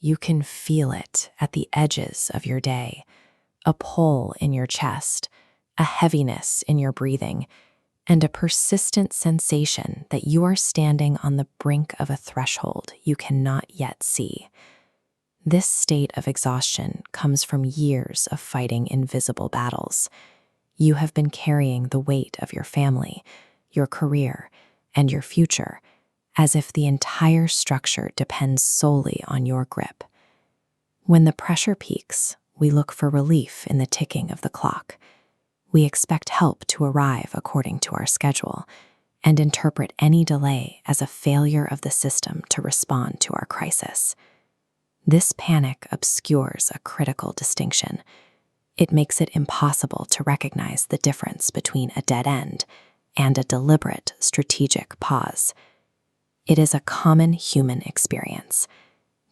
you can feel it at the edges of your day, a pull in your chest, a heaviness in your breathing, and a persistent sensation that you are standing on the brink of a threshold you cannot yet see. This state of exhaustion comes from years of fighting invisible battles. You have been carrying the weight of your family, your career, and your future, as if the entire structure depends solely on your grip. When the pressure peaks, we look for relief in the ticking of the clock. We expect help to arrive according to our schedule and interpret any delay as a failure of the system to respond to our crisis. This panic obscures a critical distinction. It makes it impossible to recognize the difference between a dead end and a deliberate, strategic pause. It is a common human experience.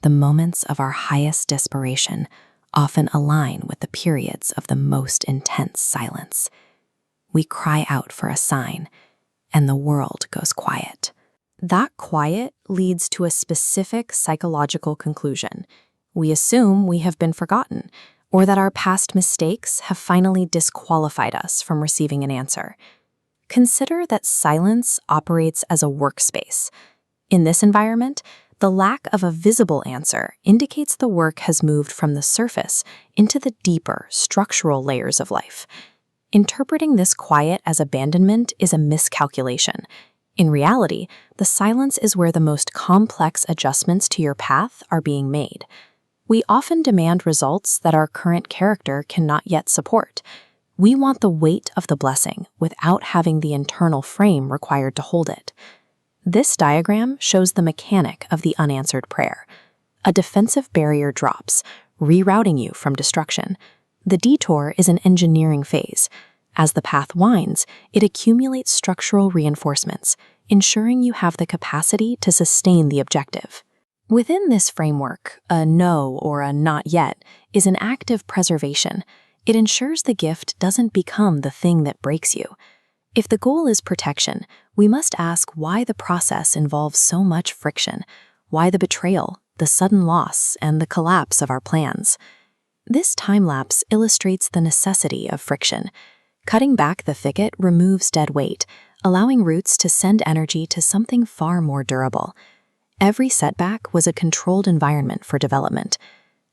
The moments of our highest desperation often align with the periods of the most intense silence. We cry out for a sign, and the world goes quiet. That quiet leads to a specific psychological conclusion. We assume we have been forgotten, or that our past mistakes have finally disqualified us from receiving an answer. Consider that silence operates as a workspace. In this environment, the lack of a visible answer indicates the work has moved from the surface into the deeper, structural layers of life. Interpreting this quiet as abandonment is a miscalculation. In reality, the silence is where the most complex adjustments to your path are being made. We often demand results that our current character cannot yet support. We want the weight of the blessing without having the internal frame required to hold it. This diagram shows the mechanic of the unanswered prayer. A defensive barrier drops, rerouting you from destruction. The detour is an engineering phase. As the path winds, it accumulates structural reinforcements, ensuring you have the capacity to sustain the objective. Within this framework, a no or a not yet is an active preservation. It ensures the gift doesn't become the thing that breaks you. If the goal is protection, we must ask why the process involves so much friction, why the betrayal, the sudden loss, and the collapse of our plans. This time-lapse illustrates the necessity of friction. Cutting back the thicket removes dead weight, allowing roots to send energy to something far more durable. Every setback was a controlled environment for development.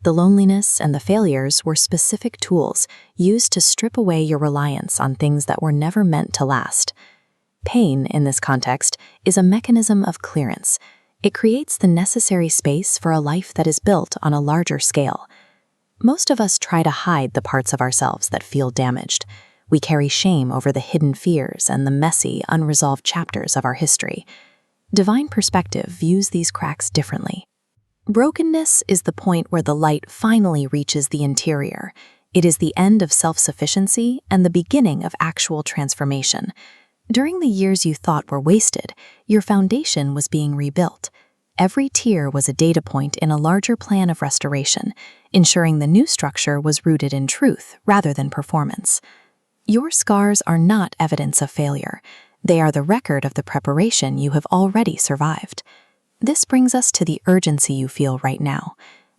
The loneliness and the failures were specific tools used to strip away your reliance on things that were never meant to last. Pain, in this context, is a mechanism of clearance. It creates the necessary space for a life that is built on a larger scale. Most of us try to hide the parts of ourselves that feel damaged. We carry shame over the hidden fears and the messy, unresolved chapters of our history. Divine perspective views these cracks differently. Brokenness is the point where the light finally reaches the interior. It is the end of self-sufficiency and the beginning of actual transformation. During the years you thought were wasted, your foundation was being rebuilt. Every tear was a data point in a larger plan of restoration, ensuring the new structure was rooted in truth rather than performance. Your scars are not evidence of failure. They are the record of the preparation you have already survived. This brings us to the urgency you feel right now.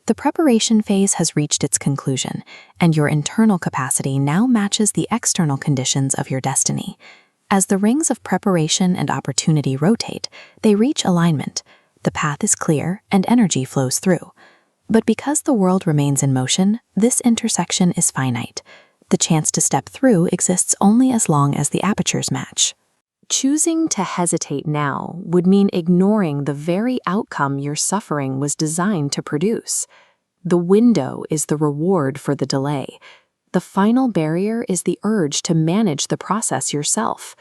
The preparation phase has reached its conclusion, and your internal capacity now matches the external conditions of your destiny. As the rings of preparation and opportunity rotate, they reach alignment. The path is clear, and energy flows through. But because the world remains in motion, this intersection is finite. The chance to step through exists only as long as the apertures match. Choosing to hesitate now would mean ignoring the very outcome your suffering was designed to produce. The window is the reward for the delay. The final barrier is the urge to manage the process yourself.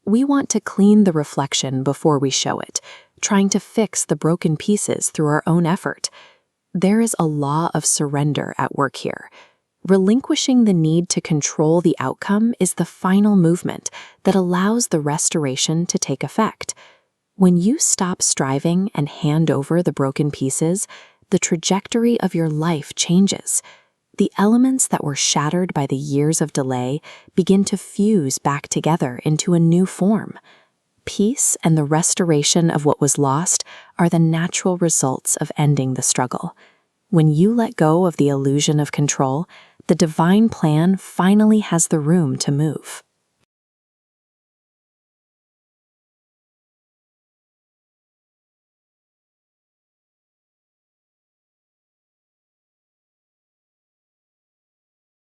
We want to clean the reflection before we show it, trying to fix the broken pieces through our own effort. There is a law of surrender at work here. Relinquishing the need to control the outcome is the final movement that allows the restoration to take effect. When you stop striving and hand over the broken pieces, the trajectory of your life changes. The elements that were shattered by the years of delay begin to fuse back together into a new form. Peace and the restoration of what was lost are the natural results of ending the struggle. When you let go of the illusion of control, the divine plan finally has the room to move.